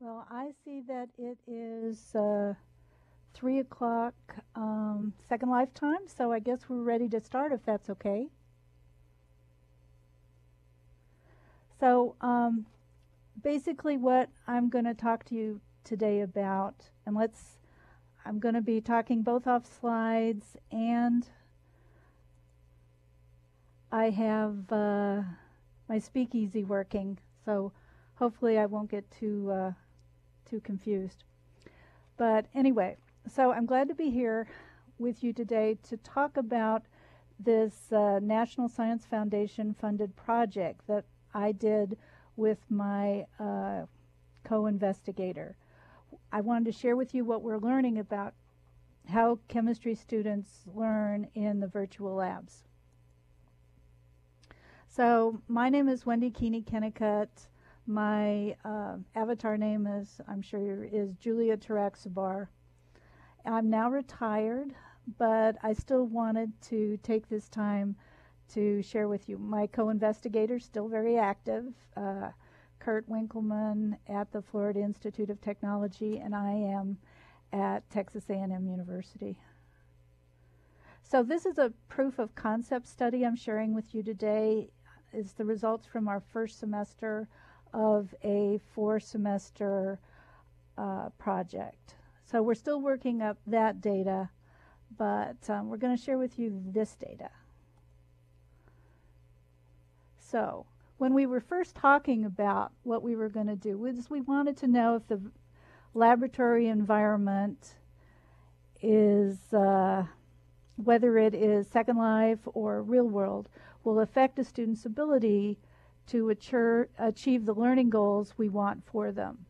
Well, I see that it is 3 o'clock Second Life time, so I guess we're ready to start if that's okay. So basically what I'm going to talk to you today about, and I'm going to be talking both off slides, and I have my speakeasy working, so hopefully I won't get too confused. But anyway, so I'm glad to be here with you today to talk about this National Science Foundation funded project that I did with my co-investigator. I wanted to share with you what we're learning about how chemistry students learn in the virtual labs. So my name is Wendy Keeney-Kennicutt. My avatar name is, I'm sure, is Julia Tiraxibar. I'm now retired, but I still wanted to take this time to share with you. My co-investigator is still very active, Kurt Winkleman at the Florida Institute of Technology, and I am at Texas A&M University. So this is a proof of concept study I'm sharing with you today. It's the results from our first semester of a 4-semester project. So we're still working up that data, but we're going to share with you this data. So when we were first talking about what we were going to do, we wanted to know if the laboratory environment is, whether it is Second Life or real world, will affect a student's ability to achieve the learning goals we want for them.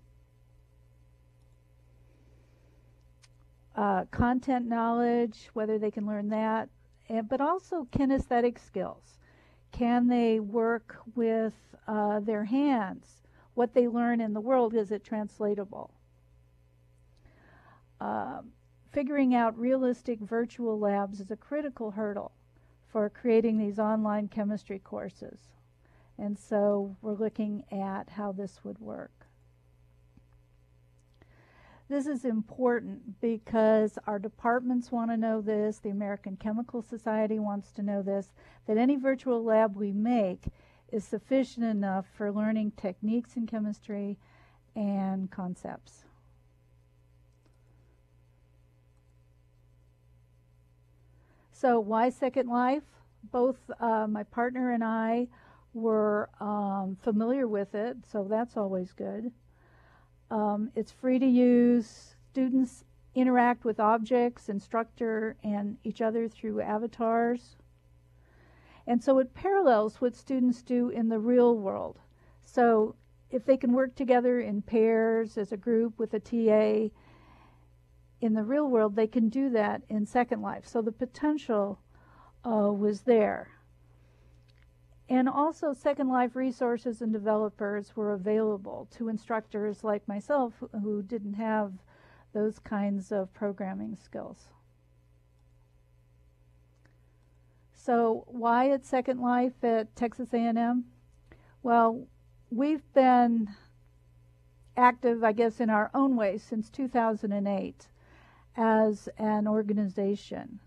Content knowledge, whether they can learn that, but also kinesthetic skills. Can they work with their hands? What they learn in the world, is it translatable? Figuring out realistic virtual labs is a critical hurdle for creating these online chemistry courses. And so we're looking at how this would work. This is important because our departments want to know this, the American Chemical Society wants to know this, that any virtual lab we make is sufficient enough for learning techniques in chemistry and concepts. So why Second Life? Both my partner and I were familiar with it, so that's always good. It's free to use. Students interact with objects, instructor, and each other through avatars. And so it parallels what students do in the real world. So if they can work together in pairs as a group with a TA in the real world, they can do that in Second Life. So the potential was there. And also Second Life resources and developers were available to instructors like myself who didn't have those kinds of programming skills. So why at Second Life at Texas A&M? Well, we've been active, I guess, in our own way since 2008 as an organization.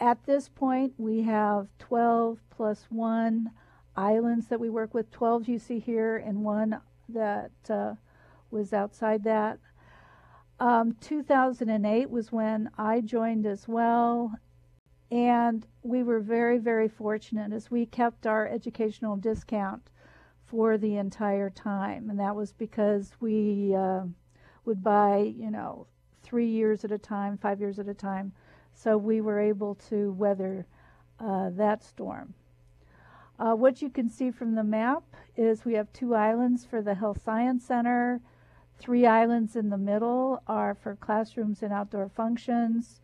At this point, we have 12 plus 1 islands that we work with, 12 you see here, and 1 that was outside that. 2008 was when I joined as well, and we were very, very fortunate as we kept our educational discount for the entire time, and that was because we would buy, 3 years at a time, 5 years at a time. So we were able to weather that storm. What you can see from the map is we have 2 islands for the Health Science Center. 3 islands in the middle are for classrooms and outdoor functions.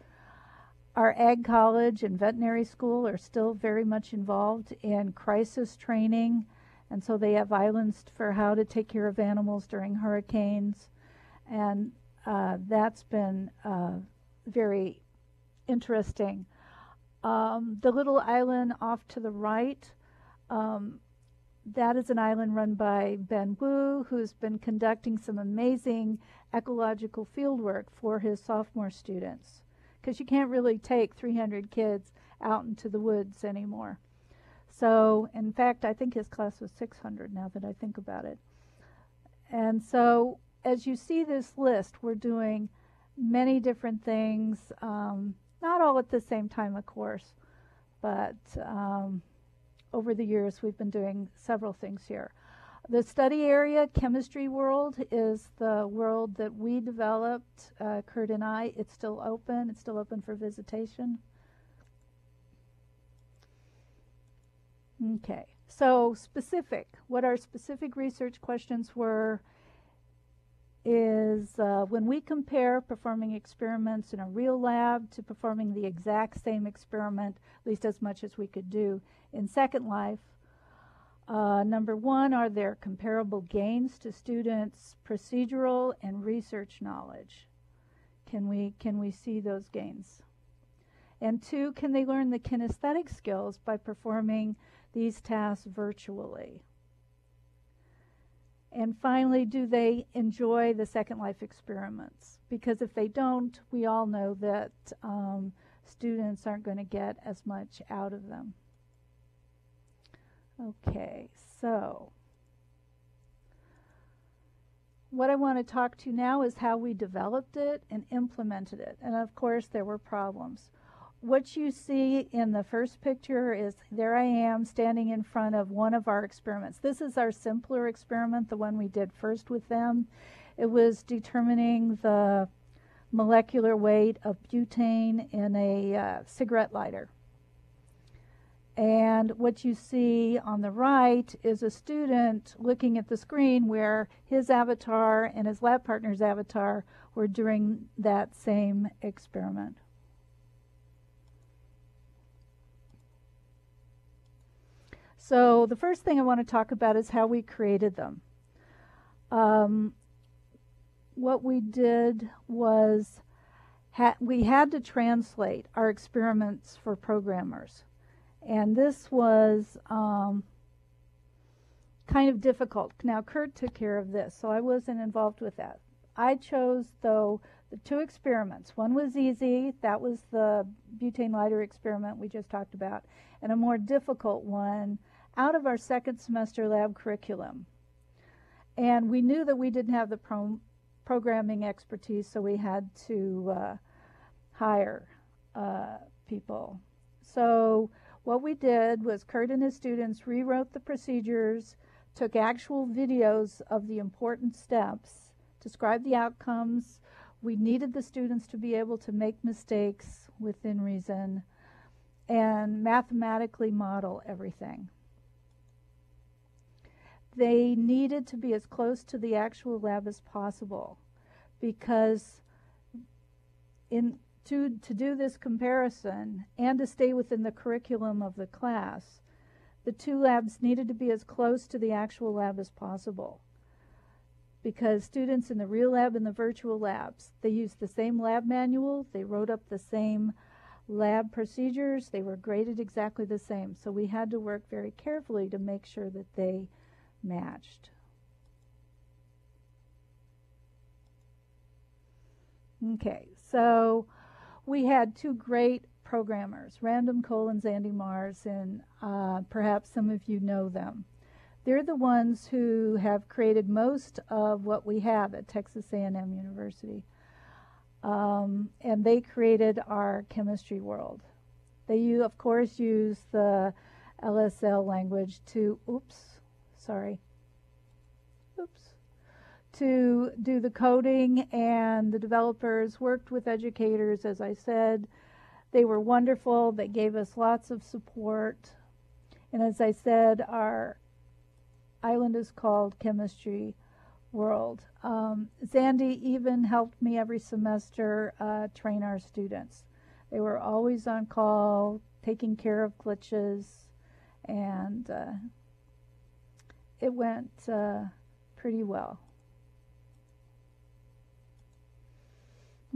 Our Ag College and Veterinary School are still very much involved in crisis training, and so they have islands for how to take care of animals during hurricanes, and that's been very interesting. The little island off to the right that is an island run by Ben Wu, who's been conducting some amazing ecological fieldwork for his sophomore students, because you can't really take 300 kids out into the woods anymore. So, in fact, I think his class was 600 now that I think about it. And so, as you see this list, we're doing many different things, not all at the same time, of course, but over the years we've been doing several things here. The study area, Chemistry World, is the world that we developed, Kurt and I. It's still open. It's still open for visitation. Okay, so specific. What our specific research questions were is when we compare performing experiments in a real lab to performing the exact same experiment, at least as much as we could do in Second Life. Number one, are there comparable gains to students' procedural and research knowledge? Can we see those gains? And two, can they learn the kinesthetic skills by performing these tasks virtually? And finally, do they enjoy the Second Life experiments? Because if they don't, we all know that students aren't going to get as much out of them. Okay, so what I want to talk to now is how we developed it and implemented it. And of course, there were problems. What you see in the first picture is there I am standing in front of one of our experiments. This is our simpler experiment, the one we did first with them. It was determining the molecular weight of butane in a cigarette lighter. And what you see on the right is a student looking at the screen where his avatar and his lab partner's avatar were doing that same experiment. So the first thing I want to talk about is how we created them. What we did was we had to translate our experiments for programmers. And this was kind of difficult. Now, Kurt took care of this, so I wasn't involved with that. I chose, though, the two experiments. One was easy. That was the butane lighter experiment we just talked about. And a more difficult one out of our second semester lab curriculum. And we knew that we didn't have the programming expertise, so we had to hire people. So what we did was Kurt and his students rewrote the procedures, took actual videos of the important steps, described the outcomes. We needed the students to be able to make mistakes within reason and mathematically model everything. They needed to be as close to the actual lab as possible because to do this comparison and to stay within the curriculum of the class, the two labs needed to be as close to the actual lab as possible. Because students in the real lab and the virtual labs, they used the same lab manual, they wrote up the same lab procedures, they were graded exactly the same. So we had to work very carefully to make sure that they matched. Okay, so we had two great programmers, Cole Xandi Mars, and perhaps some of you know them. They're the ones who have created most of what we have at Texas A&M University. And they created our chemistry world. They, of course, use the LSL language to, to do the coding, and the developers worked with educators, as I said. They were wonderful. They gave us lots of support. And as I said, our island is called Chemistry World. Xandi even helped me every semester train our students. They were always on call, taking care of glitches, and it went pretty well.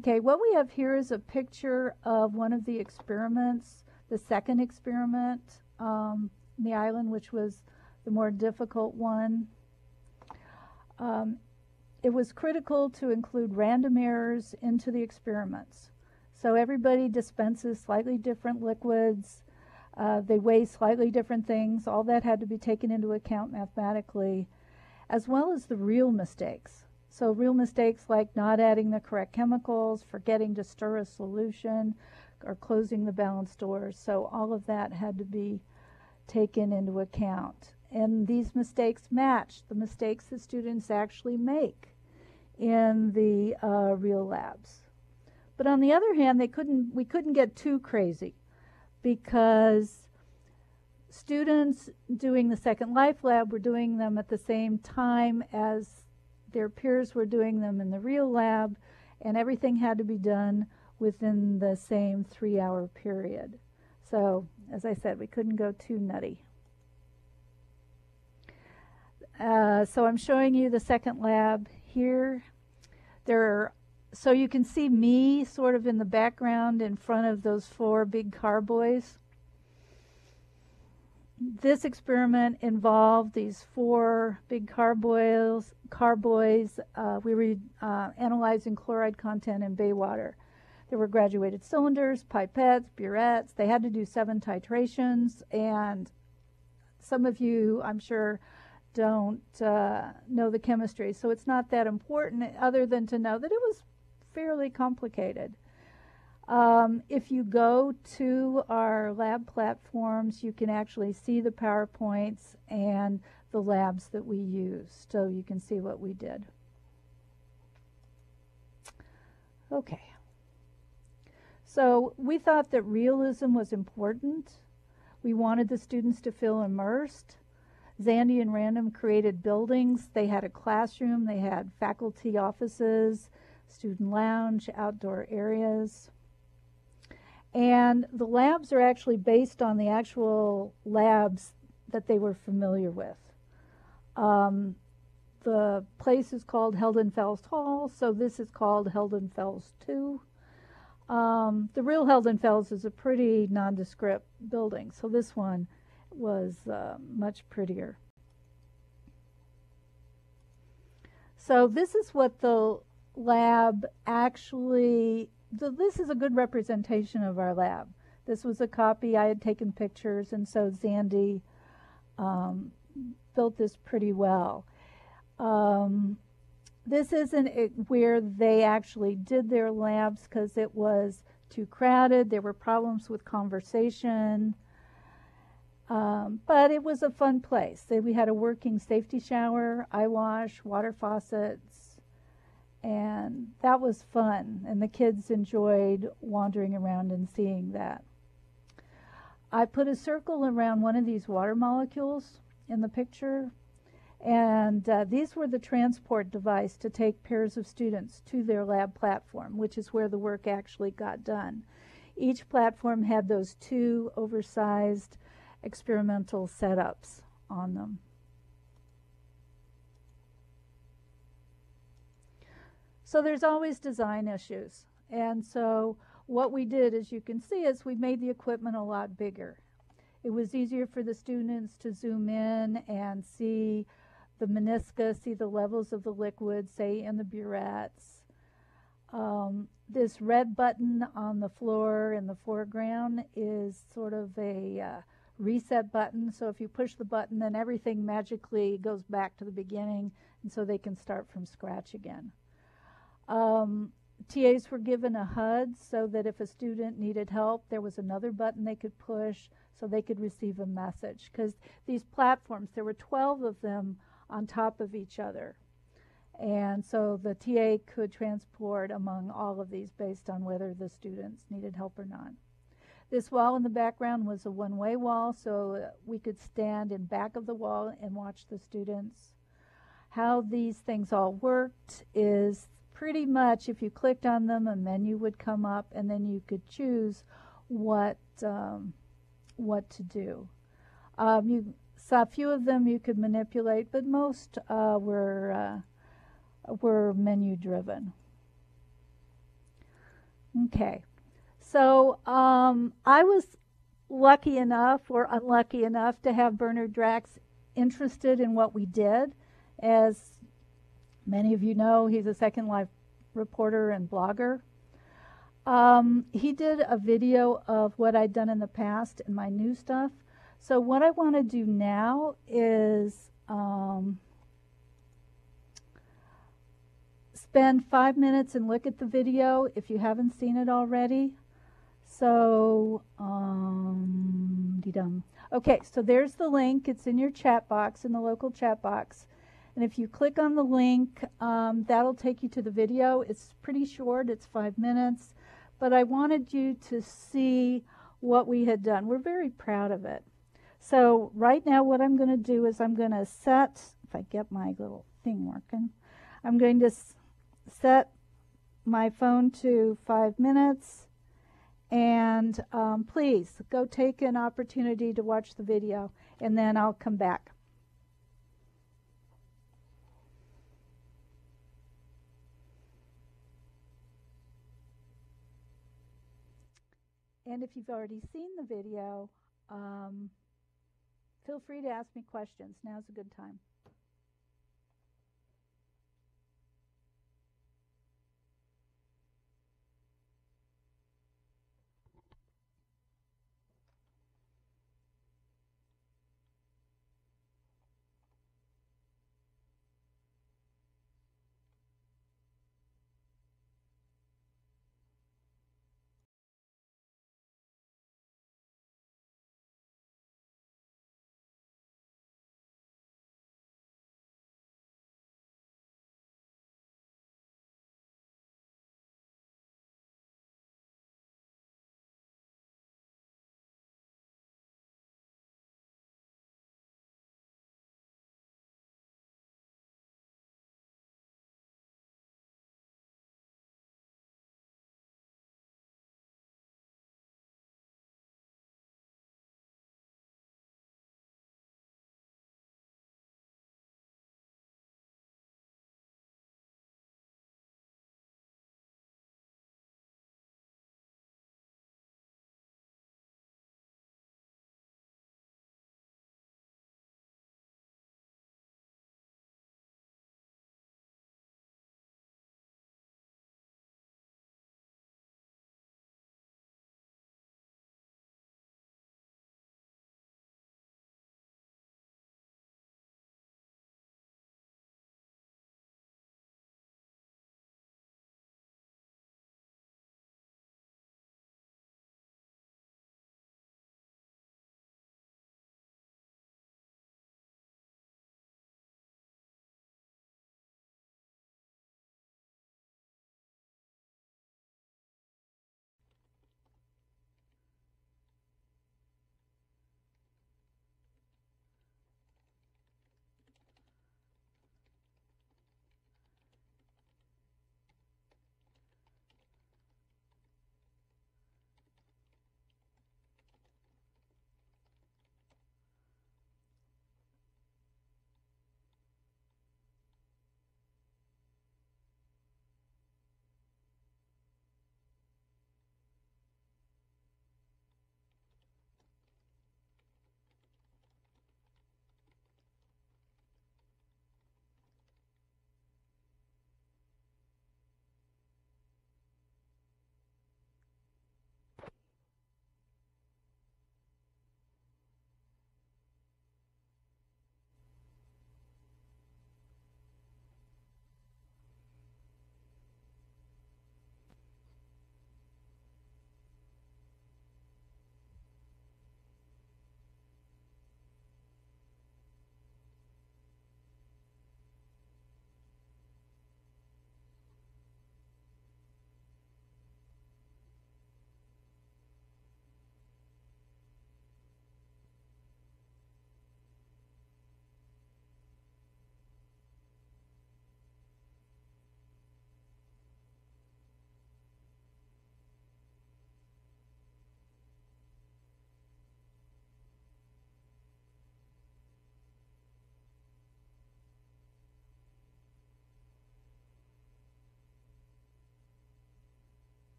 Okay, what we have here is a picture of one of the experiments, the second experiment, the island, which was the more difficult one. It was critical to include random errors into the experiments. So everybody dispenses slightly different liquids. They weigh slightly different things. All that had to be taken into account mathematically, as well as the real mistakes. So real mistakes like not adding the correct chemicals, forgetting to stir a solution, or closing the balance doors. So all of that had to be taken into account. And these mistakes matched the mistakes that students actually make in the real labs. But on the other hand, we couldn't get too crazy, because students doing the Second Life lab were doing them at the same time as their peers were doing them in the real lab, and everything had to be done within the same 3-hour period. So, as I said, we couldn't go too nutty. So I'm showing you the second lab here. So you can see me sort of in the background in front of those 4 big carboys. This experiment involved these 4 big carboys. We were analyzing chloride content in bay water. There were graduated cylinders, pipettes, burettes. They had to do 7 titrations, and some of you, I'm sure, don't know the chemistry, so it's not that important other than to know that it was fairly complicated. If you go to our lab platforms, you can actually see the PowerPoints and the labs that we used, so you can see what we did. Okay. So we thought that realism was important. We wanted the students to feel immersed. Xandi and Random created buildings. They had a classroom, they had faculty offices, student lounge, outdoor areas. And the labs are actually based on the actual labs that they were familiar with. The place is called Heldenfels Hall, so this is called Heldenfels 2. The real Heldenfels is a pretty nondescript building, so this one was much prettier. So this is what the lab actually, this is a good representation of our lab. This was a copy. I had taken pictures, and so Xandi built this pretty well. This isn't where they actually did their labs because it was too crowded. There were problems with conversation. But it was a fun place. We had a working safety shower, eye wash, water faucets, and that was fun. And the kids enjoyed wandering around and seeing that. I put a circle around one of these water molecules in the picture, and these were the transport device to take pairs of students to their lab platform, which is where the work actually got done. Each platform had those 2 oversized experimental setups on them. So there's always design issues. And so what we did, as you can see, is we made the equipment a lot bigger. It was easier for the students to zoom in and see the meniscus, see the levels of the liquid, say in the burettes. This red button on the floor in the foreground is sort of a reset button. So if you push the button, then everything magically goes back to the beginning, and so they can start from scratch again. TAs were given a HUD so that if a student needed help, there was another button they could push so they could receive a message. Because these platforms, there were 12 of them on top of each other. And so the TA could transport among all of these based on whether the students needed help or not. This wall in the background was a one-way wall, so we could stand in back of the wall and watch the students. How these things all worked is pretty much, if you clicked on them, a menu would come up, and then you could choose what to do. You saw a few of them you could manipulate, but most were menu-driven. Okay. So I was lucky enough or unlucky enough to have Bernard Drax interested in what we did. As many of you know, he's a Second Life reporter and blogger. He did a video of what I'd done in the past and my new stuff. So what I want to do now is spend 5 minutes and look at the video if you haven't seen it already. So, okay, so there's the link. It's in your chat box, in the local chat box. And if you click on the link, that'll take you to the video. It's pretty short, it's 5 minutes. But I wanted you to see what we had done. We're very proud of it. So right now what I'm going to do is I'm going to set, if I get my little thing working, I'm going to set my phone to 5 minutes. And please go take an opportunity to watch the video, and then I'll come back. And if you've already seen the video, feel free to ask me questions. Now's a good time.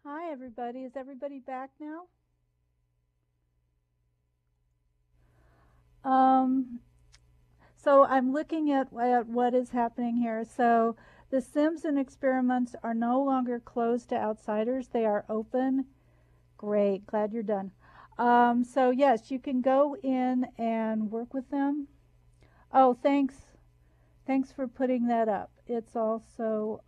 Hi, everybody. Is everybody back now? So I'm looking at what is happening here. So the Simpson experiments are no longer closed to outsiders. They are open. Great. Glad you're done. So yes, you can go in and work with them. Oh, thanks. Thanks for putting that up. It's also,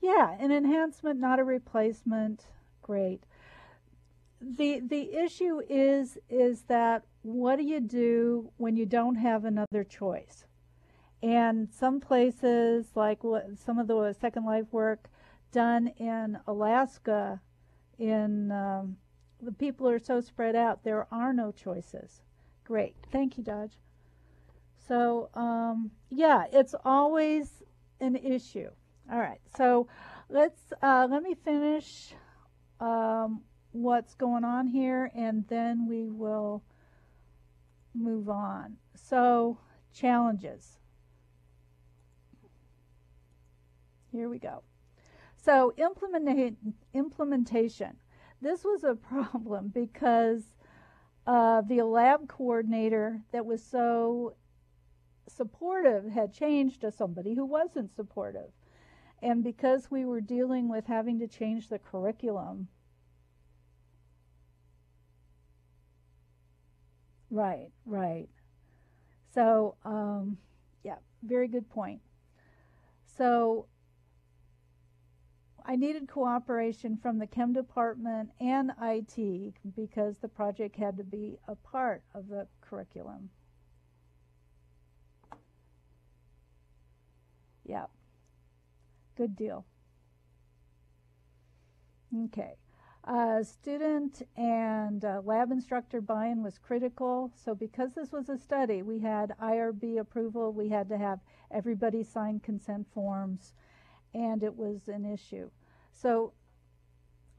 yeah, an enhancement, not a replacement. Great. The issue is that what do you do when you don't have another choice? And some places, like some of the Second Life work done in Alaska, the people are so spread out, there are no choices. Great. Thank you, Dodge. So, yeah, it's always an issue. All right. So let me finish what's going on here, and then we will move on. So, challenges. Here we go. So, implementation. This was a problem because the lab coordinator that was so supportive had changed to somebody who wasn't supportive. And because we were dealing with having to change the curriculum, right. So, yeah, very good point. So I needed cooperation from the chem department and IT because the project had to be a part of the curriculum. Yeah, good deal. Okay. Student and lab instructor buy-in was critical. So because this was a study, we had IRB approval. We had to have everybody sign consent forms, and it was an issue. So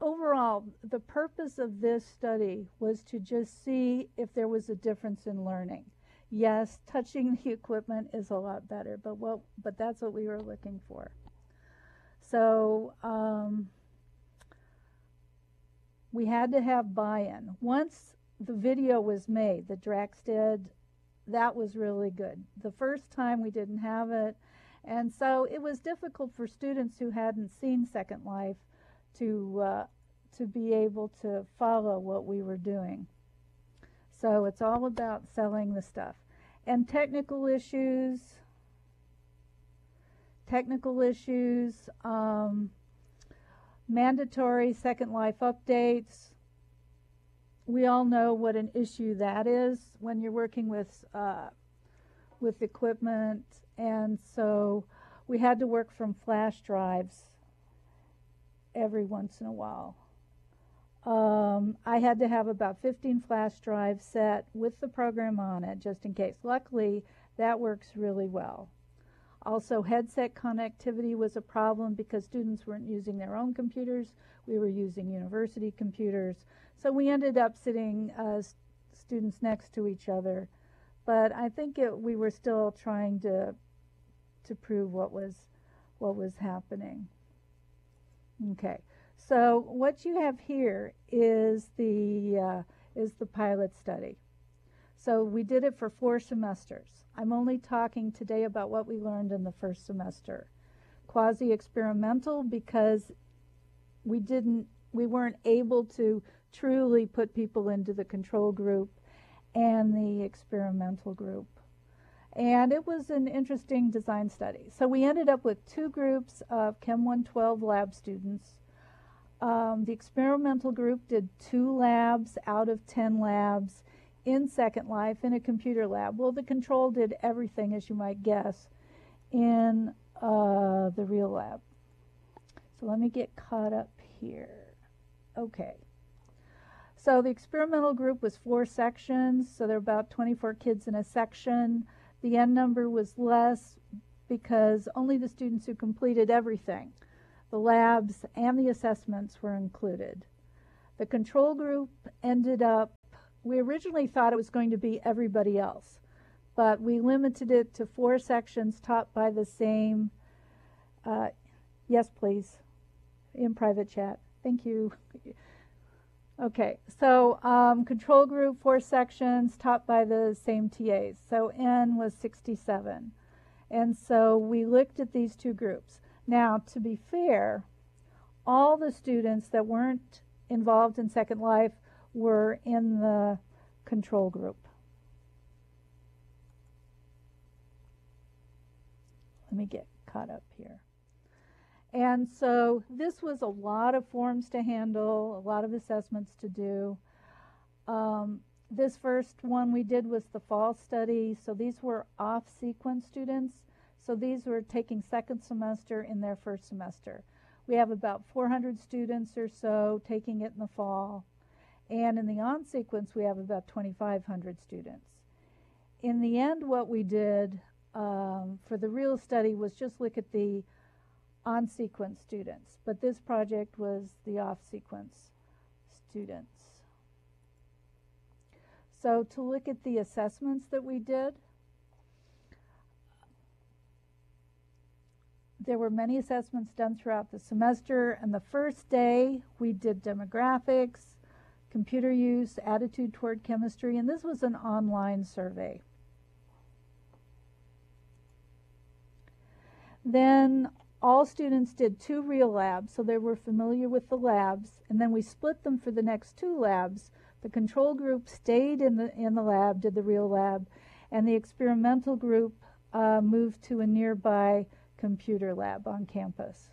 overall, the purpose of this study was to just see if there was a difference in learning. Yes, touching the equipment is a lot better, but that's what we were looking for. So we had to have buy-in. Once the video was made, the Drax did, that was really good. The first time we didn't have it, and so it was difficult for students who hadn't seen Second Life to be able to follow what we were doing. So it's all about selling the stuff. And technical issues, mandatory Second Life updates. We all know what an issue that is when you're working with equipment, and so we had to work from flash drives every once in a while. I had to have about 15 flash drives set with the program on it, just in case. Luckily, that works really well. Also, headset connectivity was a problem because students weren't using their own computers. We were using university computers. So we ended up sitting students next to each other. But I think we were still trying to prove what was happening. Okay. So what you have here is the pilot study. So we did it for 4 semesters. I'm only talking today about what we learned in the first semester. Quasi-experimental because we weren't able to truly put people into the control group and the experimental group. And it was an interesting design study. So we ended up with 2 groups of Chem 112 lab students. The experimental group did 2 labs out of 10 labs in Second Life in a computer lab. Well, the control did everything, as you might guess, in the real lab. So let me get caught up here. Okay. So the experimental group was 4 sections, so there were about 24 kids in a section. The N number was less because only the students who completed everything, the labs and the assessments, were included. The control group ended up, we originally thought it was going to be everybody else, but we limited it to 4 sections taught by the same, yes please. in private chat. Thank you. Okay, so control group, 4 sections, taught by the same TAs. So N was 67. And so we looked at these 2 groups. Now, to be fair, all the students that weren't involved in Second Life were in the control group. Let me get caught up here. And so this was a lot of forms to handle, a lot of assessments to do. This first one we did was the fall study. So these were off-sequence students. So these were taking second semester in their first semester. We have about 400 students or so taking it in the fall. And in the on-sequence, we have about 2,500 students. In the end, what we did for the real study was just look at the on-sequence students. But this project was the off-sequence students. So to look at the assessments that we did, there were many assessments done throughout the semester, and the first day we did demographics, computer use, attitude toward chemistry, and this was an online survey. Then all students did 2 real labs, so they were familiar with the labs, and then we split them for the next 2 labs. The control group stayed in the lab, did the real lab, and the experimental group moved to a nearby computer lab on campus.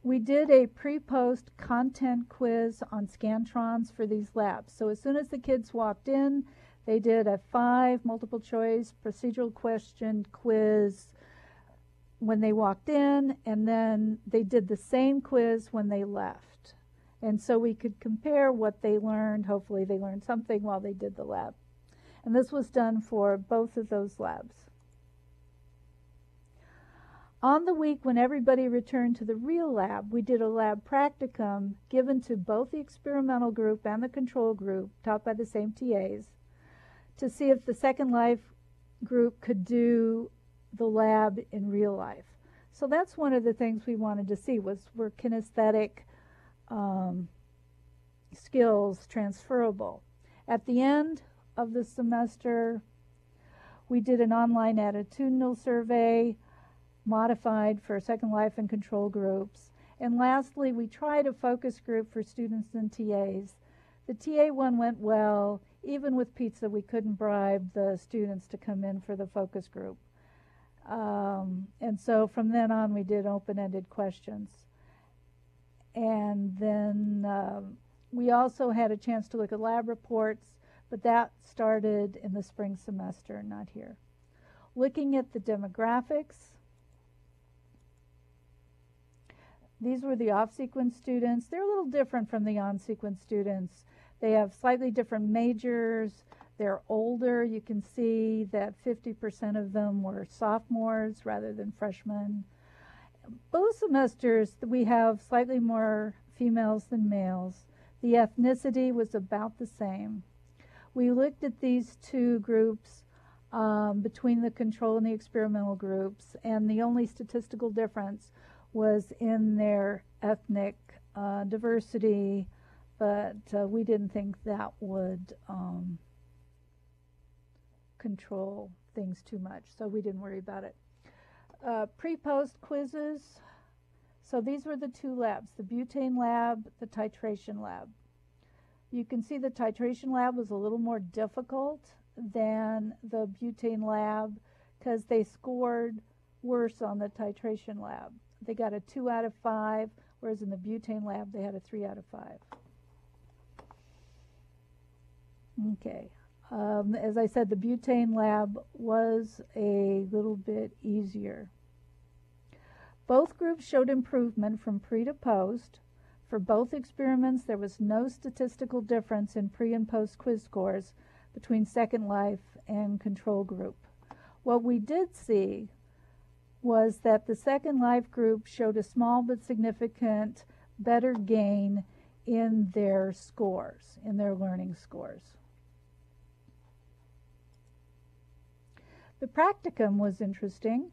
We did a pre-post content quiz on Scantrons for these labs. So as soon as the kids walked in, they did a 5 multiple choice procedural question quiz when they walked in, and then they did the same quiz when they left. And so we could compare what they learned. Hopefully they learned something while they did the lab. And this was done for both of those labs. On the week when everybody returned to the real lab, we did a lab practicum given to both the experimental group and the control group, taught by the same TAs, to see if the Second Life group could do the lab in real life. So that's one of the things we wanted to see, were kinesthetic skills transferable. At the end of the semester, we did an online attitudinal survey modified for Second Life and control groups. And lastly, we tried a focus group for students and TAs. The TA one went well. Even with pizza, we couldn't bribe the students to come in for the focus group. And so from then on, we did open-ended questions. And then we also had a chance to look at lab reports, but that started in the spring semester, not here. Looking at the demographics, these were the off-sequence students. They're a little different from the on-sequence students. They have slightly different majors. They're older. You can see that 50% of them were sophomores rather than freshmen. Both semesters, we have slightly more females than males. The ethnicity was about the same. We looked at these 2 groups between the control and the experimental groups, and the only statistical difference was in their ethnic diversity, but we didn't think that would control things too much, so we didn't worry about it. Pre-post quizzes. So these were the 2 labs, the butane lab, the titration lab. You can see the titration lab was a little more difficult than the butane lab because they scored worse on the titration lab. They got a 2 out of 5, whereas in the butane lab they had a 3 out of 5. Okay. As I said, the butane lab was a little bit easier. Both groups showed improvement from pre to post. For both experiments, there was no statistical difference in pre and post quiz scores between Second Life and control group. What we did see was that the Second Life group showed a small but significant better gain in their scores, in their learning scores. The practicum was interesting.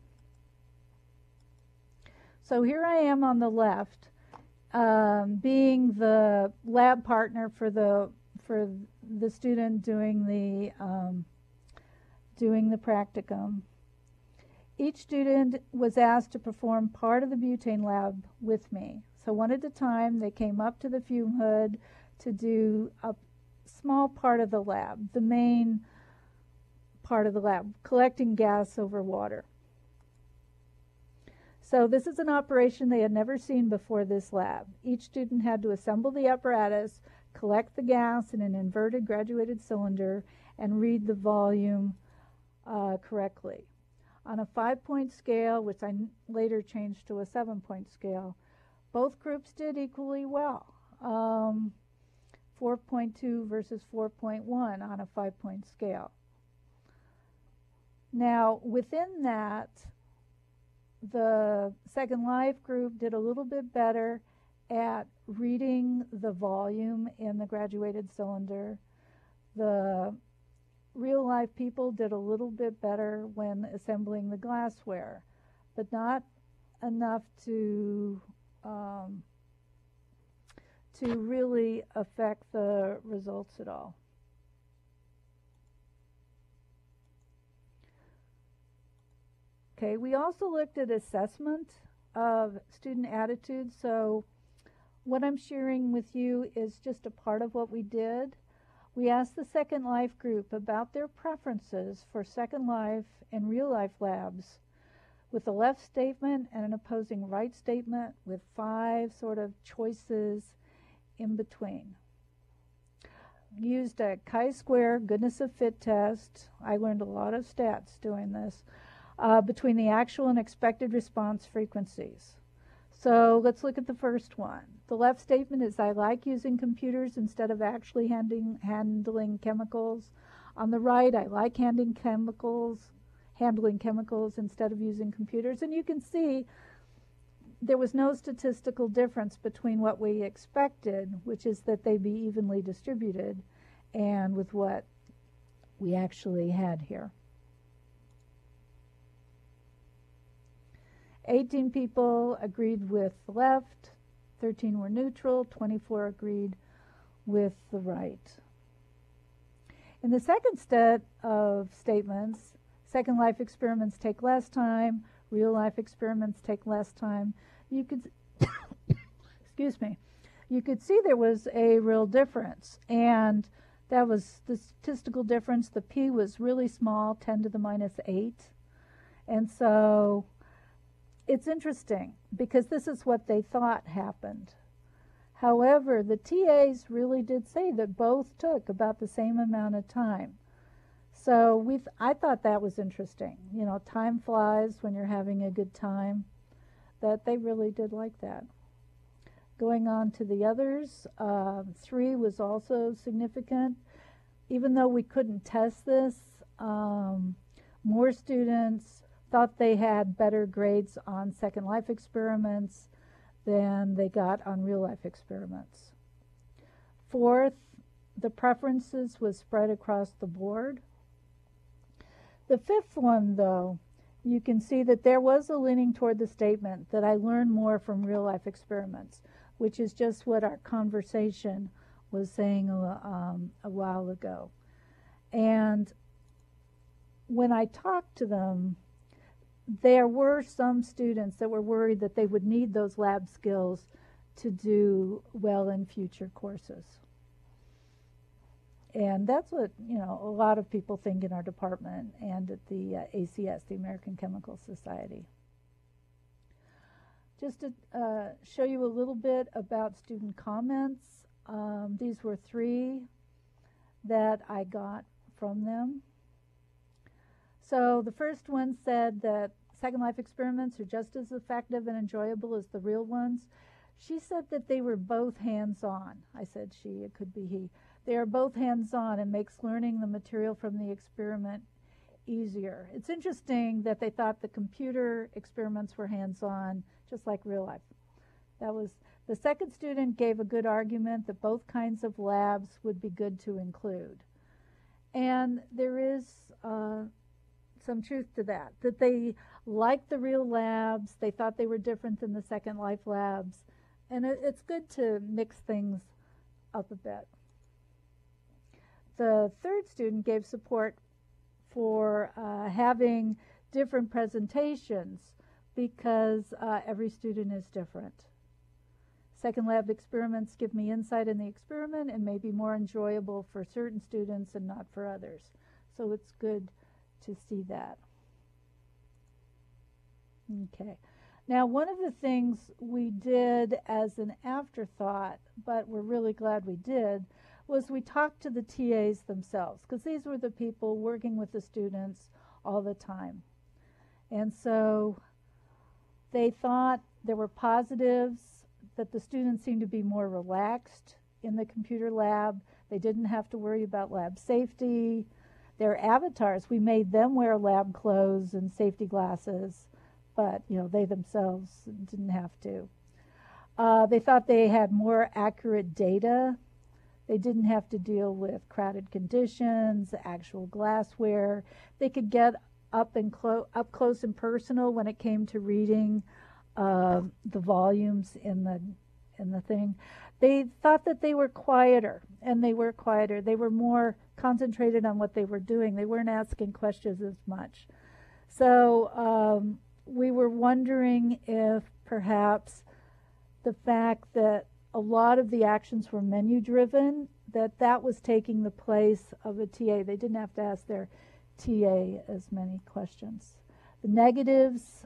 So here I am on the left, being the lab partner for the student doing the practicum. Each student was asked to perform part of the butane lab with me. So one at a time, they came up to the fume hood to do a small part of the lab, the main part of the lab, collecting gas over water. So this is an operation they had never seen before this lab. Each student had to assemble the apparatus, collect the gas in an inverted graduated cylinder, and read the volume correctly. On a 5-point scale, which I later changed to a 7-point scale, both groups did equally well. 4.2 versus 4.1 on a 5-point scale. Now, within that, the Second Life group did a little bit better at reading the volume in the graduated cylinder. The real life people did a little bit better when assembling the glassware, but not enough to really affect the results at all. Okay, we also looked at assessment of student attitudes. So what I'm sharing with you is just a part of what we did. We asked the Second Life group about their preferences for Second Life and real life labs, with a left statement and an opposing right statement with 5 sort of choices in between. Used a chi-square goodness of fit test. I learned a lot of stats doing this. Between the actual and expected response frequencies. So let's look at the first one. The left statement is, I like using computers instead of actually handling chemicals. On the right, I like handling chemicals instead of using computers. And you can see there was no statistical difference between what we expected, which is that they be evenly distributed, and with what we actually had here. 18 people agreed with the left, 13 were neutral, 24 agreed with the right. In the second set of statements, Second Life experiments take less time, real life experiments take less time. You could, excuse me, you could see there was a real difference, and that was the statistical difference. The p was really small, 10 to the minus 8, and so it's interesting because this is what they thought happened. However, the TAs really did say that both took about the same amount of time. So I thought that was interesting. You know, time flies when you're having a good time. That they really did like that. Going on to the others, 3 was also significant. Even though we couldn't test this, more students thought they had better grades on Second Life experiments than they got on real life experiments. 4th, the preferences was spread across the board. The 5th one, though, you can see that there was a leaning toward the statement that I learned more from real life experiments, which is just what our conversation was saying a while ago. And when I talked to them, there were some students that were worried that they would need those lab skills to do well in future courses. And that's what, you know, a lot of people think in our department and at the ACS, the American Chemical Society. Just to show you a little bit about student comments, these were 3 that I got from them. So the first one said that Second Life experiments are just as effective and enjoyable as the real ones. She said that they were both hands-on. I said she, it could be he. They are both hands-on and makes learning the material from the experiment easier. It's interesting that they thought the computer experiments were hands-on, just like real life. That was the second student gave a good argument that both kinds of labs would be good to include. And there is some truth to that, that they liked the real labs. They thought they were different than the Second Life labs. And it's good to mix things up a bit. The third student gave support for having different presentations because every student is different. Second lab experiments give me insight in the experiment and may be more enjoyable for certain students and not for others. So it's good to see that. Okay. Now, one of the things we did as an afterthought, but we're really glad we did, was we talked to the TAs themselves, because these were the people working with the students all the time. And so they thought there were positives, that the students seemed to be more relaxed in the computer lab. They didn't have to worry about lab safety. Their avatars, we made them wear lab clothes and safety glasses, but they themselves didn't have to. They thought they had more accurate data. They didn't have to deal with crowded conditions, actual glassware. They could get up close and personal when it came to reading the volumes in the thing. They thought that they were quieter, and they were quieter. They were more concentrated on what they were doing. They weren't asking questions as much. So we were wondering if perhaps the fact that a lot of the actions were menu-driven, that was taking the place of a TA. They didn't have to ask their TA as many questions. The negatives,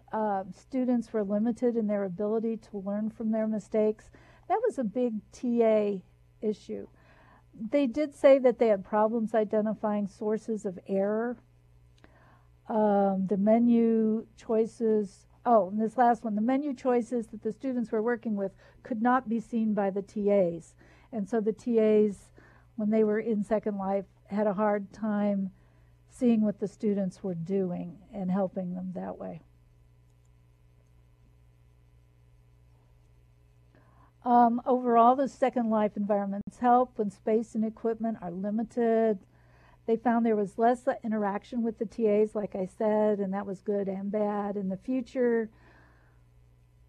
students were limited in their ability to learn from their mistakes. That was a big TA issue. They did say that they had problems identifying sources of error. The menu choices, and this last one, the menu choices that the students were working with could not be seen by the TAs. And so the TAs, when they were in Second Life, had a hard time seeing what the students were doing and helping them that way. Overall, the Second Life environments help when space and equipment are limited. They found there was less interaction with the TAs, like I said, and that was good and bad. In the future,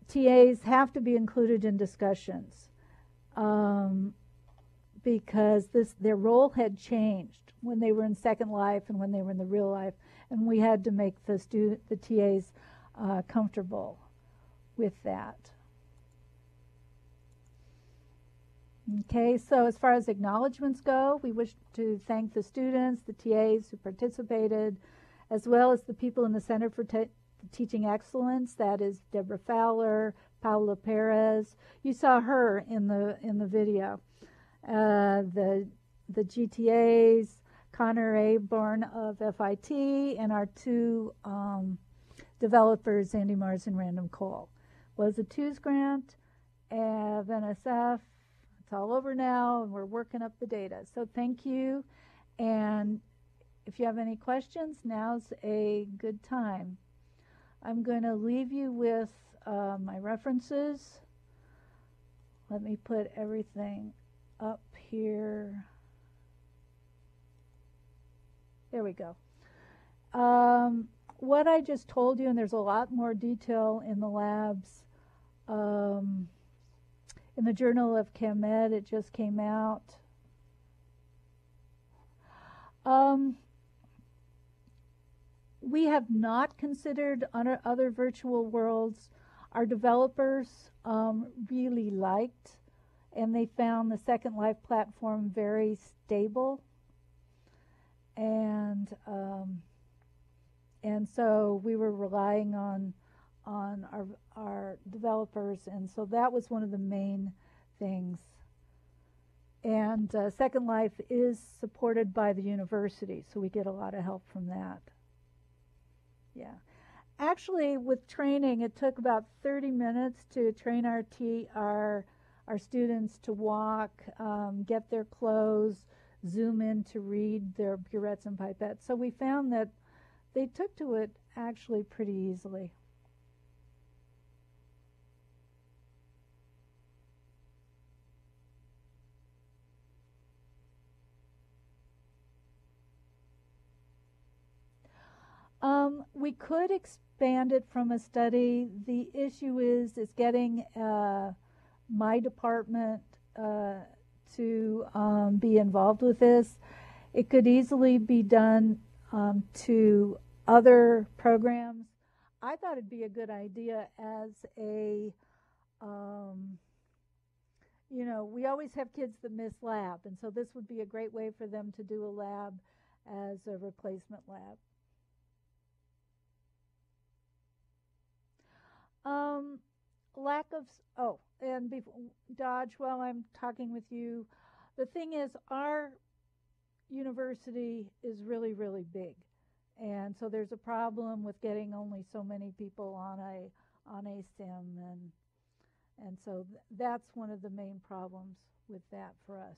TAs have to be included in discussions because their role had changed when they were in Second Life and when they were in the real life, and we had to make the TAs comfortable with that. Okay, so as far as acknowledgments go, we wish to thank the students, the TAs who participated, as well as the people in the Center for Teaching Excellence. That is Deborah Fowler, Paula Perez. You saw her in the video. The GTAs, Connor Aborn of FIT, and our two developers, Xandi Mars and Random Cole. Was a TWOS grant of NSF. It's all over now, and we're working up the data. So thank you, and if you have any questions, now's a good time. I'm going to leave you with my references. Let me put everything up here. There we go. What I just told you, and there's a lot more detail in the labs. In the Journal of Chem Ed, it just came out. We have not considered other virtual worlds. Our developers really liked, and they found the Second Life platform very stable. And so we were relying on our developers, and so that was one of the main things. And Second Life is supported by the university, so we get a lot of help from that. Yeah. Actually, with training, it took about 30 minutes to train our students to walk, get their clothes, zoom in to read their burettes and pipettes. So we found that they took to it actually pretty easily. We could expand it from a study. The issue is getting my department to be involved with this. It could easily be done to other programs. I thought it'd be a good idea as a, you know, we always have kids that miss lab, and so this would be a great way for them to do a lab as a replacement lab. Lack of, and Dodge, while I'm talking with you, the thing is our university is really, really big. And so there's a problem with getting only so many people on a sim, and so that's one of the main problems with that for us.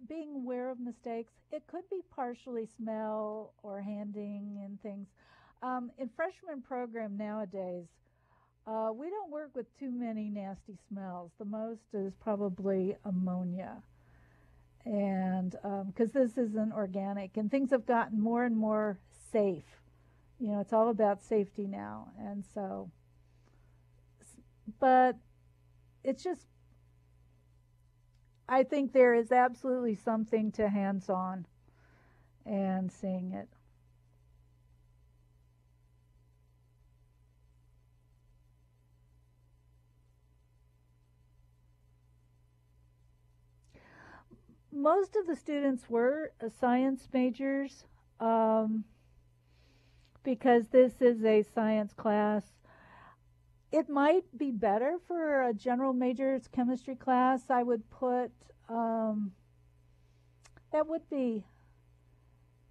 Being aware of mistakes, it could be partially smell or handing and things. In freshman program nowadays, we don't work with too many nasty smells. The most is probably ammonia. And because this isn't organic, and things have gotten more and more safe. You know, it's all about safety now. And so, but it's just, I think there is absolutely something to hands-on and seeing it. Most of the students were science majors because this is a science class. It might be better for a general majors chemistry class. I would put, that would be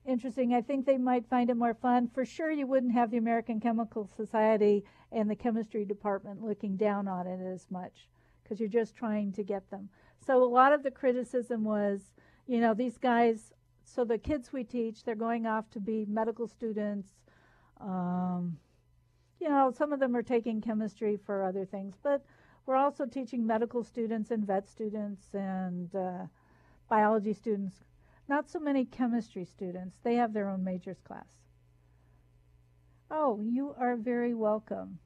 interesting. I think they might find it more fun. For sure, you wouldn't have the American Chemical Society and the chemistry department looking down on it as much because you're just trying to get them. So a lot of the criticism was, you know, these guys, so the kids we teach, they're going off to be medical students. You know, some of them are taking chemistry for other things, but we're also teaching medical students and vet students and biology students. Not so many chemistry students. They have their own majors class. Oh, you are very welcome.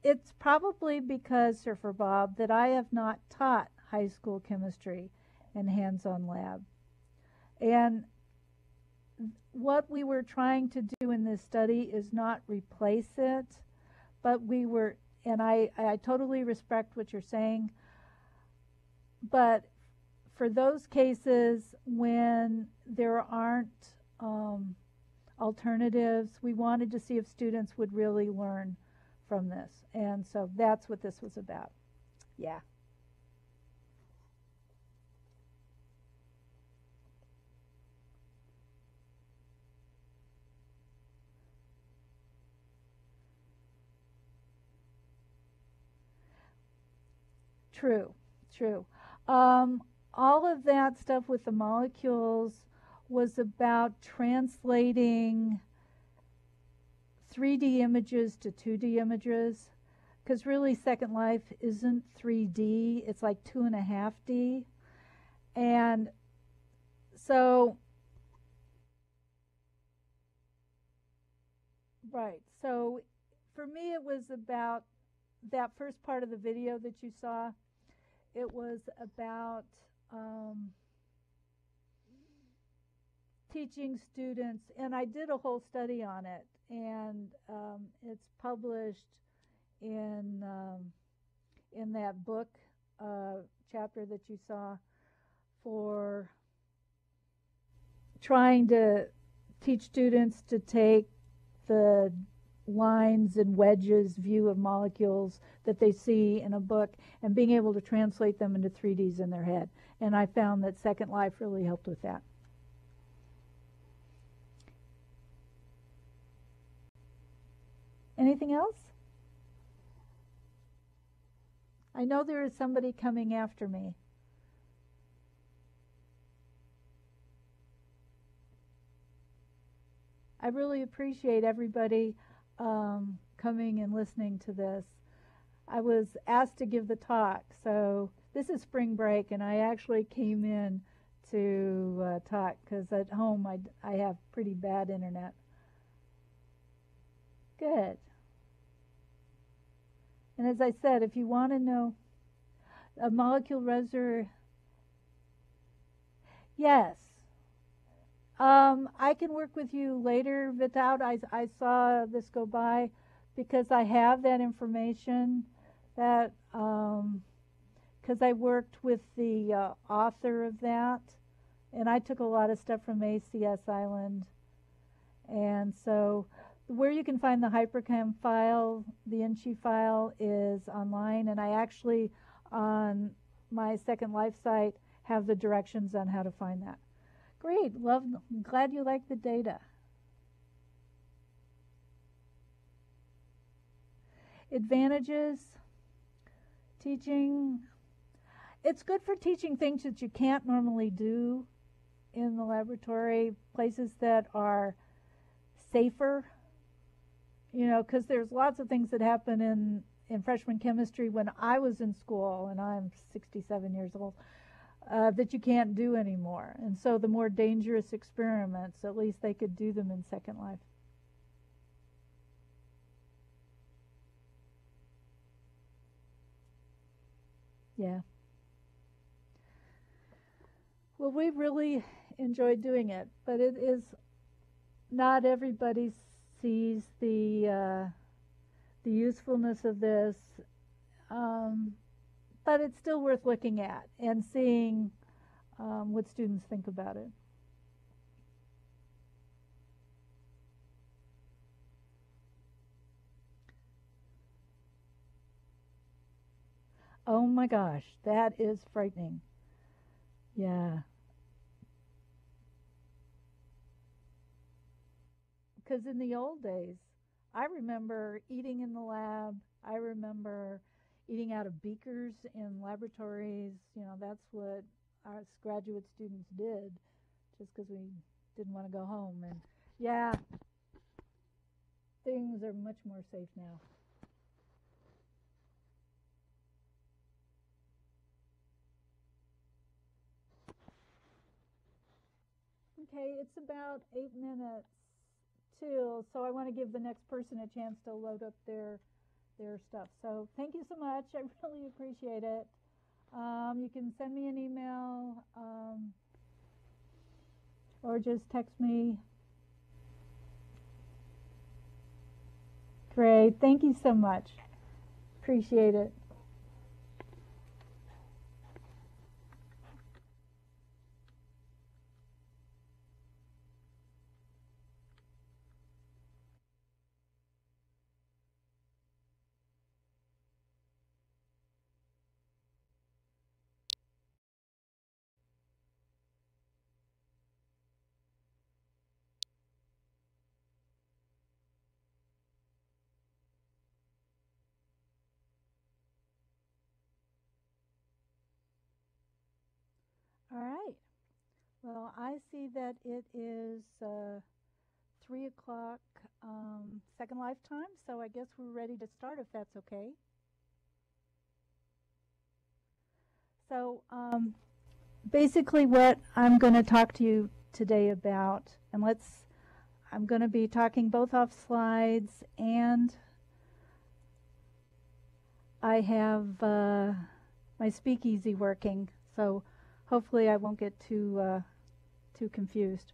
It's probably because, Surfer Bob, that I have not taught high school chemistry and hands-on lab. And what we were trying to do in this study is not replace it, but we were, and I totally respect what you're saying, but for those cases when there aren't alternatives, we wanted to see if students would really learn from this. And so that's what this was about. Yeah. True, true. All of that stuff with the molecules was about translating 3D images to 2D images, because really Second Life isn't 3D, it's like 2.5D. And so, right, so for me it was about that first part of the video that you saw. It was about teaching students, and I did a whole study on it, and it's published in that book chapter that you saw, for trying to teach students to take the lines and wedges view of molecules that they see in a book and being able to translate them into 3Ds in their head. And I found that Second Life really helped with that. Anything else? I know there is somebody coming after me. I really appreciate everybody coming and listening to this. I was asked to give the talk, so this is spring break, and I actually came in to talk, because at home I have pretty bad internet. Good. And as I said, if you want to know a molecule residue, yes. I can work with you later without, I saw this go by because I have that information that, because I worked with the author of that, and I took a lot of stuff from ACS Island. And so where you can find the hyperchem file, the INCHI file, is online, and I actually, on my Second Life site, have the directions on how to find that. Great, glad you like the data. Advantages, teaching. It's good for teaching things that you can't normally do in the laboratory, places that are safer, you know, because there's lots of things that happen in freshman chemistry when I was in school, and I'm 67 years old, that you can't do anymore. And so the more dangerous experiments, at least they could do them in Second Life. Yeah. Well, we really enjoyed doing it, but it is not everybody sees the usefulness of this, but it's still worth looking at and seeing what students think about it. Oh my gosh, that is frightening. Yeah. Because in the old days, I remember eating in the lab. I remember eating out of beakers in laboratories. You know, that's what our graduate students did, just because we didn't want to go home. And yeah, things are much more safe now. Okay, it's about 8 minutes too, so I want to give the next person a chance to load up their stuff. So thank you so much. I really appreciate it. You can send me an email or just text me. Great. Thank you so much. Appreciate it. All right. Well, I see that it is 3 o'clock Second Life time, so I guess we're ready to start if that's okay. So basically what I'm going to talk to you today about, and I'm going to be talking both off slides, and I have my speakeasy working, so hopefully I won't get too confused.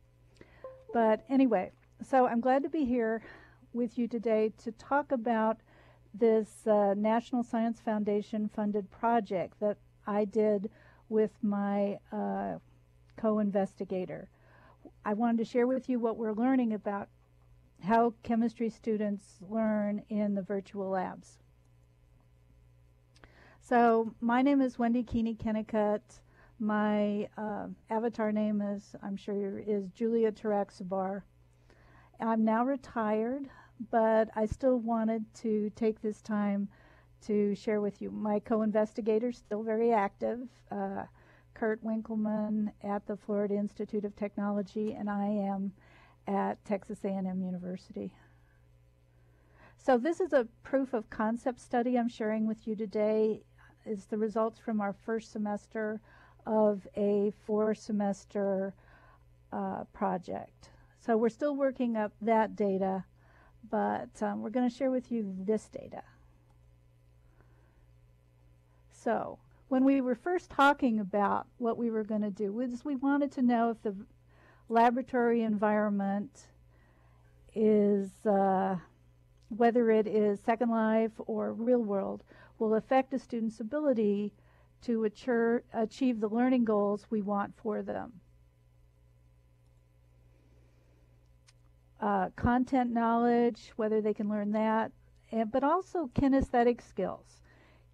But anyway, so I'm glad to be here with you today to talk about this National Science Foundation funded project that I did with my co-investigator. I wanted to share with you what we're learning about how chemistry students learn in the virtual labs. So my name is Wendy Keeney-Kennicutt. My avatar name is, I'm sure, is Julia Tiraxibar. I'm now retired, but I still wanted to take this time to share with you. My co-investigator is still very active, Kurt Winkleman at the Florida Institute of Technology, and I am at Texas A&M University. So this is a proof of concept study I'm sharing with you today. It's the results from our first semester of a 4-semester project. So we're still working up that data, but we're going to share with you this data. So when we were first talking about what we were going to do, we wanted to know if the laboratory environment is, whether it is Second Life or real world, will affect a student's ability to achieve the learning goals we want for them. Content knowledge, whether they can learn that, but also kinesthetic skills.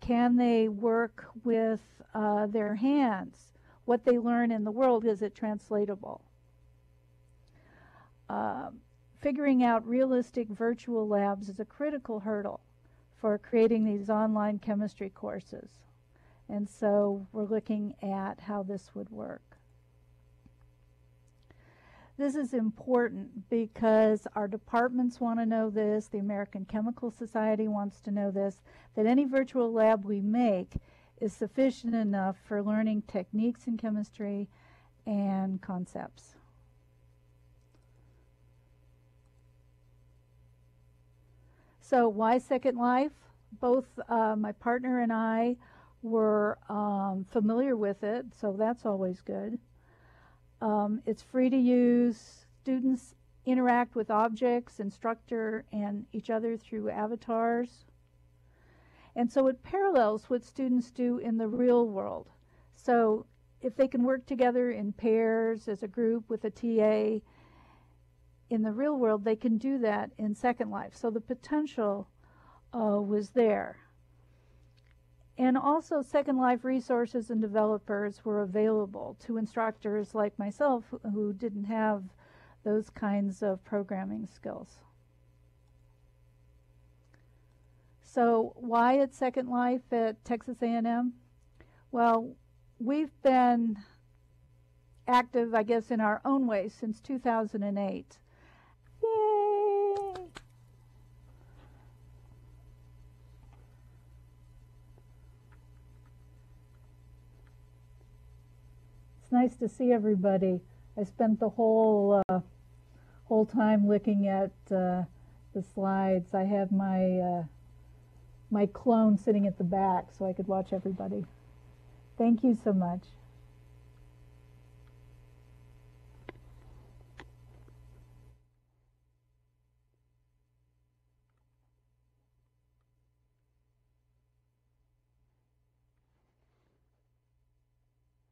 Can they work with their hands? What they learn in the world, is it translatable? Figuring out realistic virtual labs is a critical hurdle for creating these online chemistry courses. And so we're looking at how this would work. This is important because our departments want to know this, the American Chemical Society wants to know this, that any virtual lab we make is sufficient enough for learning techniques in chemistry and concepts. So why Second Life? Both my partner and I were familiar with it, so that's always good. It's free to use. Students interact with objects, instructor, and each other through avatars. And so it parallels what students do in the real world. So if they can work together in pairs as a group with a TA in the real world, they can do that in Second Life. So the potential was there. And also Second Life resources and developers were available to instructors like myself who didn't have those kinds of programming skills. So why at Second Life at Texas A&M? Well, we've been active, I guess, in our own way since 2008. Yay! It's nice to see everybody. I spent the whole time looking at the slides. I have my my clone sitting at the back so I could watch everybody. Thank you so much.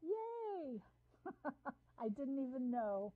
Yay! I didn't even know.